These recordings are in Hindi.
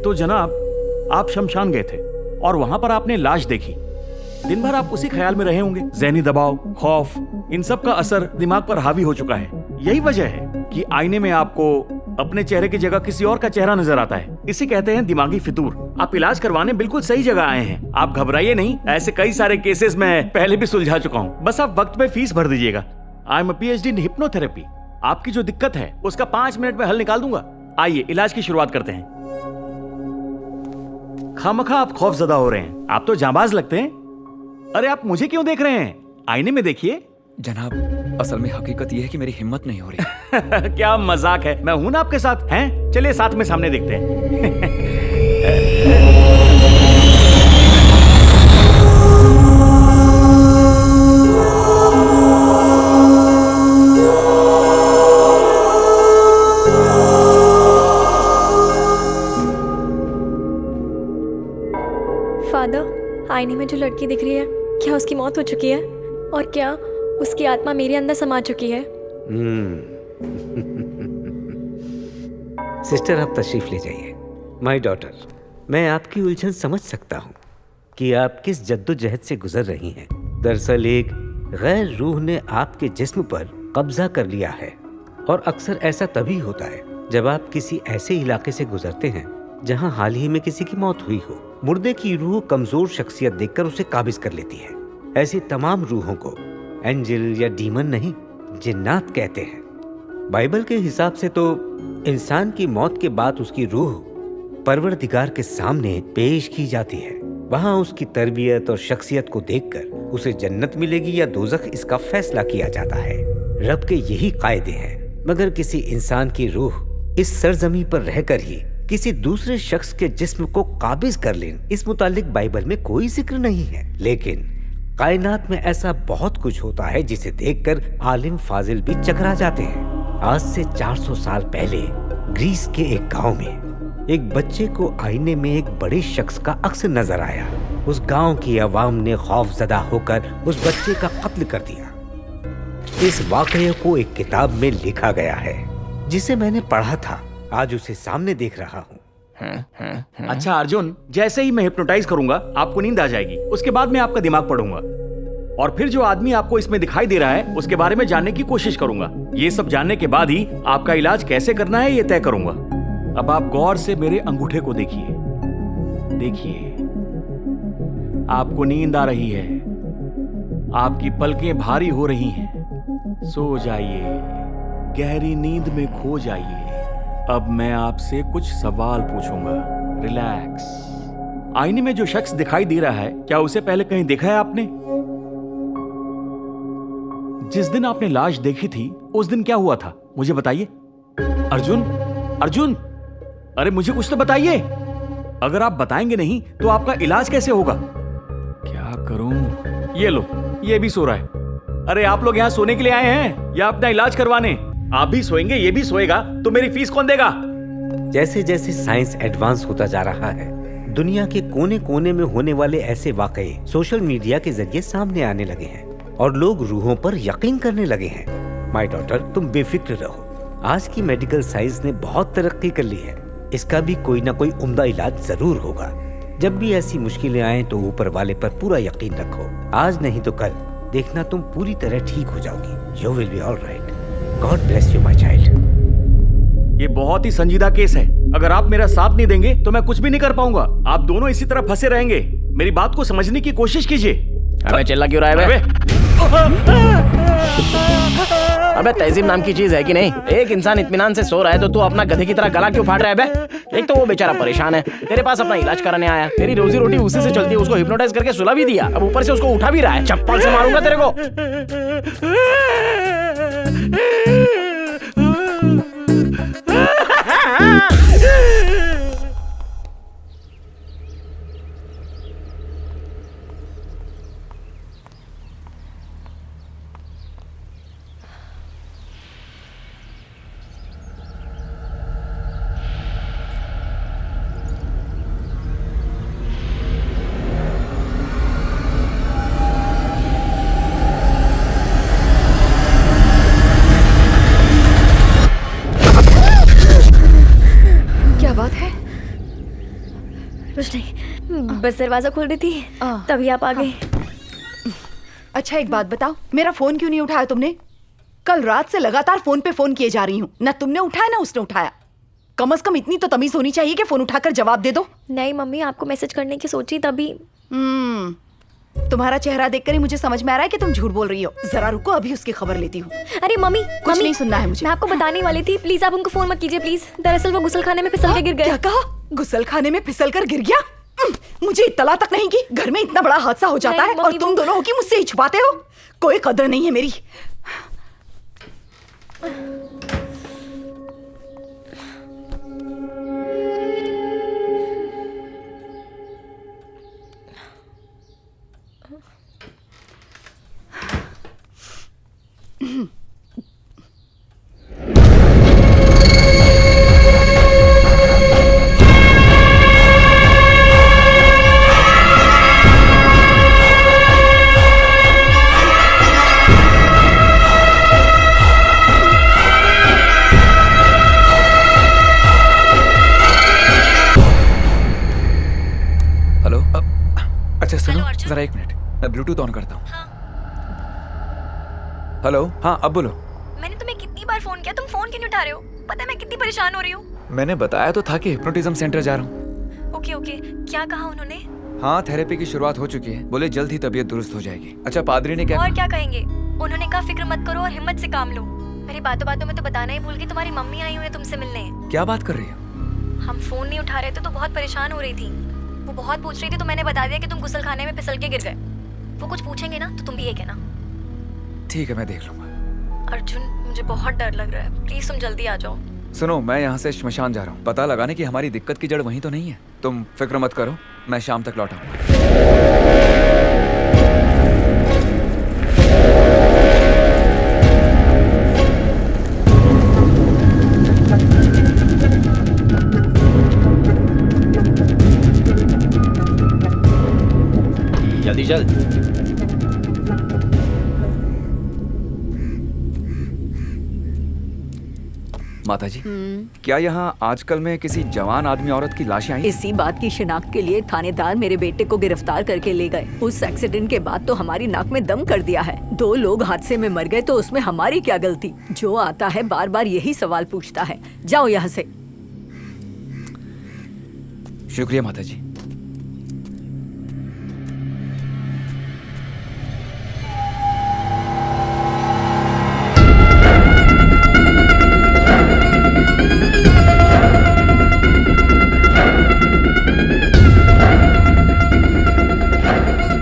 तो जनाब, आप शमशान गए थे और वहां पर आपने लाश देखी। दिन भर आप उसी ख्याल में रहे होंगे। ज़हनी दबाव, खौफ, इन सब का असर दिमाग पर हावी हो चुका है। यही वजह है कि आईने में आपको अपने चेहरे की जगह किसी और का चेहरा नजर आता है। इसे कहते हैं दिमागी फितूर। आप इलाज करवाने बिल्कुल सही जगह आए हैं। आप घबराइए नहीं, ऐसे कई सारे केसेस मैं पहले भी सुलझा चुका हूँ। बस आप वक्त पे फीस भर दीजिएगा। I am PhD in hypnotherapy. आपकी जो दिक्कत है उसका 5 मिनट में हल निकाल दूंगा। आइए इलाज की शुरुआत करते हैं। खामखा आप खौफजदा हो रहे हैं। आप तो जांबाज लगते हैं। अरे आप मुझे क्यों देख रहे हैं? आईने में देखिए। जनाब, असल में हकीकत यह है कि मेरी हिम्मत नहीं हो रही। क्या मजाक है? मैं हूं ना आपके साथ। हैं? चलिए साथ में सामने देखते हैं। फादर, आईने में जो लड़की दिख रही है, क्या उसकी मौत हो चुकी है? और क्या उसकी आत्मा मेरे अंदर समा चुकी है? सिस्टर, आप तशरीफ ले जाइए। माय डॉटर, मैं आपकी उलझन समझ सकता हूँ कि आप किस जद्दोजहद से गुजर रही हैं। दरअसल एक गैर रूह ने आपके जिस्म पर कब्जा कर लिया है, और अक्सर ऐसा तभी होता है जब आप किसी ऐसे इलाके से गुजरते हैं जहाँ हाल ही में किसी की मौत हुई हो। मुर्दे की रूह कमजोर शख्सियत देखकर उसे काबिज कर लेती है। ऐसी तमाम रूहों को एंजल या डीमन नहीं, जिन्नात कहते हैं। बाइबल के हिसाब से तो इंसान की मौत के बाद उसकी रूह परवरदिगार के सामने पेश की जाती है। वहाँ उसकी तरबियत और शख्सियत को देखकर उसे जन्नत मिलेगी या दोज़ख, इसका फैसला किया जाता है। रब के यही कायदे हैं। मगर किसी इंसान की रूह इस सरजमी पर रहकर ही किसी दूसरे शख्स के जिस्म को काबिज कर लें, इस मुतालिक बाइबल में कोई जिक्र नहीं है। लेकिन कायनात में ऐसा बहुत कुछ होता है जिसे देखकर आलिम फाजिल भी चकरा जाते हैं। आज से 400 साल पहले ग्रीस के एक गांव में एक बच्चे को आईने में एक बड़े शख्स का अक्स नजर आया। उस गांव की आवाम ने खौफजदा होकर उस बच्चे का कत्ल कर दिया। इस वाकये को एक किताब में लिखा गया है जिसे मैंने पढ़ा था। आज उसे सामने देख रहा हूँ। अच्छा अर्जुन, जैसे ही मैं हिप्नोटाइज करूंगा आपको नींद आ जाएगी। उसके बाद मैं आपका दिमाग पढ़ूंगा और फिर जो आदमी आपको इसमें दिखाई दे रहा है उसके बारे में जानने की कोशिश करूंगा। ये सब जानने के बाद ही आपका इलाज कैसे करना है ये तय करूंगा। अब आप गौर से मेरे अंगूठे को देखिए। देखिए, आपको नींद आ रही है। आपकी पलकें भारी हो रही हैं। सो जाइए, गहरी नींद में खो जाइए। अब मैं आपसे कुछ सवाल पूछूंगा। रिलैक्स। आईने में जो शख्स दिखाई दे रहा है, क्या उसे पहले कहीं देखा है आपने? जिस दिन आपने लाश देखी थी उस दिन क्या हुआ था मुझे बताइए। अर्जुन, अर्जुन, अरे मुझे कुछ तो बताइए। अगर आप बताएंगे नहीं तो आपका इलाज कैसे होगा? क्या करूं? ये लो, ये भी सो रहा है। अरे आप लोग यहाँ सोने के लिए आए हैं या अपना इलाज करवाने? आप भी सोएंगे, ये भी सोएगा, तो मेरी फीस कौन देगा? जैसे जैसे साइंस एडवांस होता जा रहा है, दुनिया के कोने कोने में होने वाले ऐसे वाकये सोशल मीडिया के जरिए सामने आने लगे हैं और लोग रूहों पर यकीन करने लगे हैं। माय डॉटर, तुम बेफिक्र रहो। आज की मेडिकल साइंस ने बहुत तरक्की कर ली है। इसका भी कोई ना कोई उम्दा इलाज जरूर होगा। जब भी ऐसी मुश्किलें आए तो ऊपर वाले पर पूरा यकीन रखो। आज नहीं तो कल देखना तुम पूरी तरह ठीक हो जाओगी। You will be alright. God bless you my child. ये बहुत ही संजीदा केस है। अगर आप मेरा साथ नहीं देंगे तो मैं कुछ भी नहीं कर पाऊंगा। आप दोनों इसी तरह फंसे रहेंगे। मेरी बात को समझने की कोशिश कीजिए। अबे चिल्ला क्यों रहा है बे? अबे तहजीब नाम की चीज है कि नहीं? एक इंसान इत्मीनान से सो रहा है तो तू अपना गधे की तरह गला क्यों फाड़ रहा है बे? एक तो वो बेचारा परेशान है, तेरे पास अपना इलाज कराने आया। तेरी रोजी रोटी उसी से चलती है। उसको हिप्नोटाइज करके सुला भी दिया, अब ऊपर से उसको उठा भी रहा है। चप्पल से मारूंगा तेरे को। कुछ नहीं, बस दरवाजा खोल रही थी तभी आप आ गए। अच्छा एक बात बताओ, मेरा फोन क्यों नहीं उठाया तुमने? कल रात से लगातार फोन पे फोन किए जा रही हूँ, ना तुमने उठाया ना उसने उठाया। कम से कम इतनी तो तमीज होनी चाहिए कि फोन उठाकर जवाब दे दो। नहीं मम्मी, आपको मैसेज करने की सोची तभी। तुम्हारा चेहरा देखकर ही मुझे समझ में आ रहा है कि तुम झूठ बोल रही हो। जरा रुको, अभी उसकी खबर लेती हूँ। अरे मम्मी, कुछ नहीं सुनना है मुझे। मैं आपको बताने वाली थी, प्लीज आप उनको फोन मत कीजिए प्लीज। दरअसल वो गुसलखाने में फिसल के गिर गए। क्या कहा? गुसलखाने में फिसल कर गिर गया? मुझे इत्तला तक नहीं की। घर में इतना बड़ा हादसा हो जाता है और तुम दोनों हो कि मुझसे ही छुपाते हो। कोई कदर नहीं है मेरी। हेलो। अच्छा सुनो, जरा एक मिनट, मैं ब्लूटूथ ऑन करता हूँ। हेलो, हाँ अब बोलो। मैंने तुम्हें कितनी बार फोन किया, तुम फोन क्यों नहीं उठा रहे हो? पता है मैं कितनी परेशान हो रही हूँ। मैंने बताया तो था कि हिप्नोटिज्म सेंटर जा रहा हूँ। ओके ओके, क्या कहा उन्होंने? हाँ, थेरेपी की शुरुआत हो चुकी है, बोले जल्द ही तबीयत दुरुस्त हो जाएगी। अच्छा, पादरी ने क्या और क्या कहेंगे? उन्होंने कहा फिक्र मत करो और हिम्मत से काम लो। मेरी बातों बातों में तो बताना ही भूल गई, तुम्हारी मम्मी आई हुई है तुमसे मिलने। क्या बात कर रही हो? हम फोन नहीं उठा रहे थे तो बहुत परेशान हो रही थी। वो बहुत पूछ रही थी तो मैंने बता दिया कि तुम गुसलखाने में फिसल के गिर गए। वो कुछ पूछेंगे ना तो तुम भी ये कहना। ठीक है, मैं देख लूंगा। अर्जुन, मुझे बहुत डर लग रहा है, प्लीज तुम जल्दी आ जाओ। सुनो, मैं यहाँ से श्मशान जा रहा हूँ, पता लगाने की हमारी दिक्कत की जड़ वहीं तो नहीं है। तुम फिक्र मत करो, मैं शाम तक लौट आऊंगा। जल्दी चल। माता जी, क्या यहाँ आजकल में किसी जवान आदमी औरत की लाशें आई? इसी बात की शिनाख्त के लिए थानेदार मेरे बेटे को गिरफ्तार करके ले गए। उस एक्सीडेंट के बाद तो हमारी नाक में दम कर दिया है। 2 लोग हादसे में मर गए तो उसमें हमारी क्या गलती? जो आता है बार बार यही सवाल पूछता है। जाओ यहाँ से। शुक्रिया माता जी।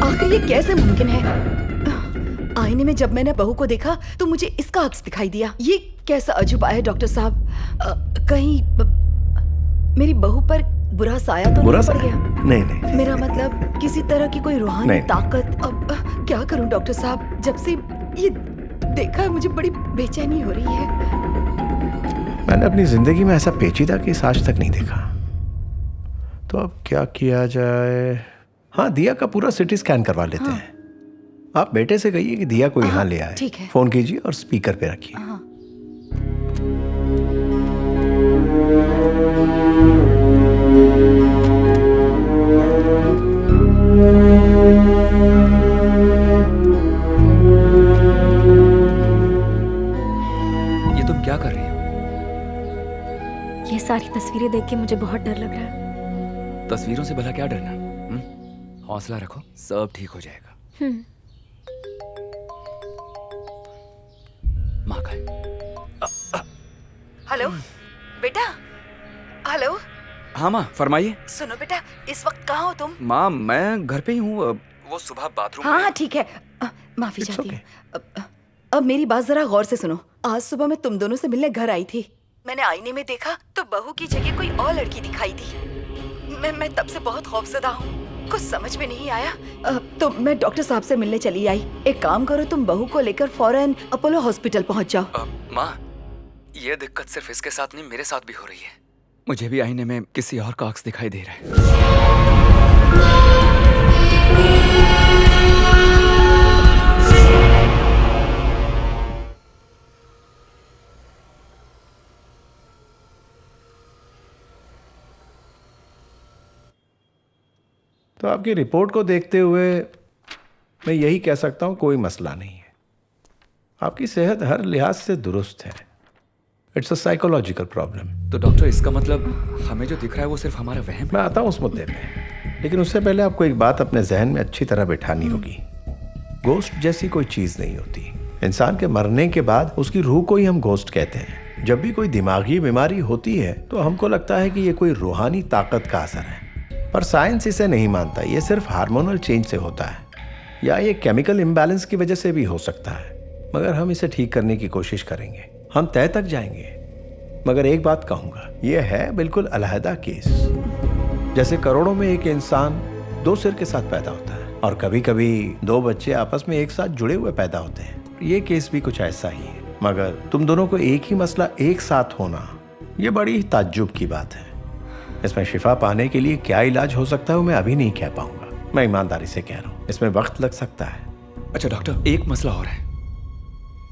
आखिर ये कैसे मुमकिन है? आईने में जब मैंने बहू को देखा तो मुझे इसका अक्स दिखाई दिया। ये कैसा अजूबा है डॉक्टर साहब? कहीं मेरी बहू पर बुरा साया तो बुरा नहीं पड़ साया? गया? नहीं नहीं मेरा मतलब किसी तरह की कोई रूहानी नहीं। ताकत। अब क्या करूं डॉक्टर साहब? जब से ये देखा है मुझे बड़ी बेचैनी हो रही है। मैंने अपनी जिंदगी में ऐसा पेचीदा केस आज तक नहीं देखा। तो अब क्या किया जाए? हाँ, दिया का पूरा सिटी स्कैन करवा लेते हैं। आप बेटे से कहिए कि दिया को यहाँ ले आए। ठीक है। फोन कीजिए और स्पीकर पे रखिए। ये तुम क्या कर रही हो? ये सारी तस्वीरें देख के मुझे बहुत डर लग रहा है। तस्वीरों से भला क्या डरना? हौसला रखो, सब ठीक हो जाएगा। माँ का हेलो बेटा। हेलो। हाँ माँ, फरमाइए। सुनो बेटा, इस वक्त कहाँ हो तुम? माँ, मैं घर पे ही हूँ। वो सुबह बाथरूम हाँ में- हाँ ठीक है। माफी It's चाहती okay. हूँ। अब मेरी बात जरा गौर से सुनो। आज सुबह मैं तुम दोनों से मिलने घर आई थी। मैंने आईने में देखा तो बहू की जगह कोई और लड़की दिखाई दी। मैं तब से बहुत खौफजदा हूँ। कुछ समझ में नहीं आया। तो मैं डॉक्टर साहब से मिलने चली आई। एक काम करो, तुम बहू को लेकर फौरन अपोलो हॉस्पिटल पहुँच जाओ। माँ, ये दिक्कत सिर्फ इसके साथ नहीं, मेरे साथ भी हो रही है। मुझे भी आईने में किसी और का अक्स दिखाई दे रहा है। तो आपकी रिपोर्ट को देखते हुए मैं यही कह सकता हूँ कोई मसला नहीं है। आपकी सेहत हर लिहाज से दुरुस्त है। It's a psychological problem. तो डॉक्टर इसका मतलब हमें जो दिख रहा है वो सिर्फ हमारा वहम है? मैं आता हूँ उस मुद्दे पे, लेकिन उससे पहले आपको एक बात अपने जहन में अच्छी तरह बिठानी होगी। गोस्ट जैसी कोई चीज़ नहीं होती। इंसान के मरने के बाद उसकी रूह को ही हम गोस्ट कहते हैं। जब भी कोई दिमागी बीमारी होती है तो हमको लगता है कि ये कोई रूहानी ताकत का असर है, पर साइंस इसे नहीं मानता। ये सिर्फ हार्मोनल चेंज से होता है या ये केमिकल इम्बैलेंस की वजह से भी हो सकता है, मगर हम इसे ठीक करने की कोशिश करेंगे। हम तय तक जाएंगे। मगर एक बात कहूँगा, ये है बिल्कुल अलहदा केस। जैसे करोड़ों में एक इंसान दो सिर के साथ पैदा होता है और कभी कभी दो बच्चे आपस में एक साथ जुड़े हुए पैदा होते हैं। ये केस भी कुछ ऐसा ही है। मगर तुम दोनों को एक ही मसला एक साथ होना, ये बड़ी ही ताज्जुब की बात है। इसमें शिफा पाने के लिए क्या इलाज हो सकता है वो मैं अभी नहीं कह पाऊंगा। मैं ईमानदारी से कह रहा हूँ, इसमें वक्त लग सकता है। अच्छा डॉक्टर, एक मसला और है।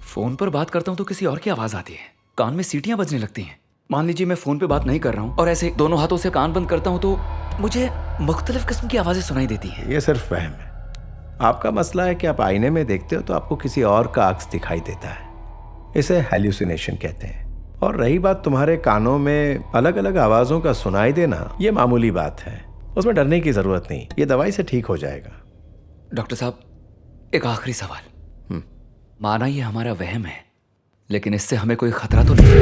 फोन पर बात करता हूँ तो किसी और की आवाज आती है, कान में सीटियां बजने लगती हैं। मान लीजिए मैं फोन पे बात नहीं कर रहा हूँ और ऐसे दोनों हाथों से कान बंद करता हूँ तो मुझे मुख्तलिफ किस्म की आवाजें सुनाई देती हैं। ये सिर्फ वहम है। आपका मसला है कि आप आईने में देखते हो तो आपको किसी और का अक्स दिखाई देता है। इसे हेल्यूसिनेशन कहते हैं। और रही बात तुम्हारे कानों में अलग अलग आवाजों का सुनाई देना, ये मामूली बात है, उसमें डरने की जरूरत नहीं। ये दवाई से ठीक हो जाएगा। डॉक्टर साहब, एक आखिरी सवाल। माना ये हमारा वहम है, लेकिन इससे हमें कोई खतरा तो नहीं?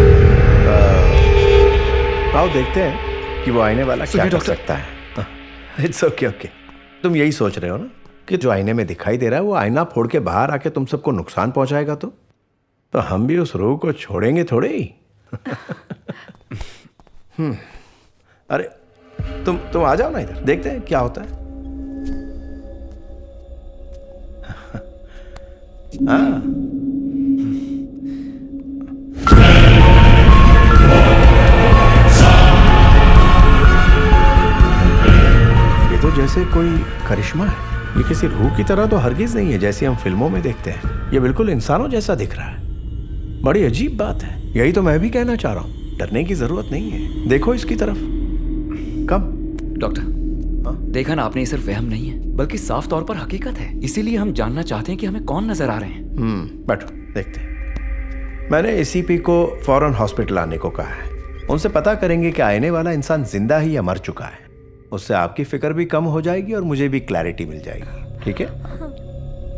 आओ देखते हैं कि वो आईने वाला क्या कर सकता है। It's okay okay. तुम यही सोच रहे हो ना कि जो आईने में दिखाई दे रहा है वो आईना फोड़ के बाहर आके तुम सबको नुकसान पहुंचाएगा? तो हम भी उस रूह को छोड़ेंगे थोड़े ही। अरे तुम आ जाओ ना इधर, देखते हैं क्या होता है। हाँ, ये तो जैसे कोई करिश्मा है। ये किसी रूह की तरह तो हरगिज नहीं है जैसी हम फिल्मों में देखते हैं। ये बिल्कुल इंसानों जैसा दिख रहा है। बड़ी अजीब बात है। यही तो मैं भी कहना चाह रहा हूँ। डरने की जरूरत नहीं है, देखो इसकी तरफ। कब डॉक्टर, देखा ना आपने, ये सिर्फ वहम नहीं है बल्कि साफ तौर पर हकीकत है। इसीलिए हम जानना चाहते हैं कि हमें कौन नजर आ रहे हैं। बैठो, देखते हैं। मैंने एसीपी को फौरन हॉस्पिटल आने को कहा है। उनसे पता करेंगे कि आने वाला इंसान जिंदा है या मर चुका है। उससे आपकी फिक्र भी कम हो जाएगी और मुझे भी क्लैरिटी मिल जाएगी। ठीक है?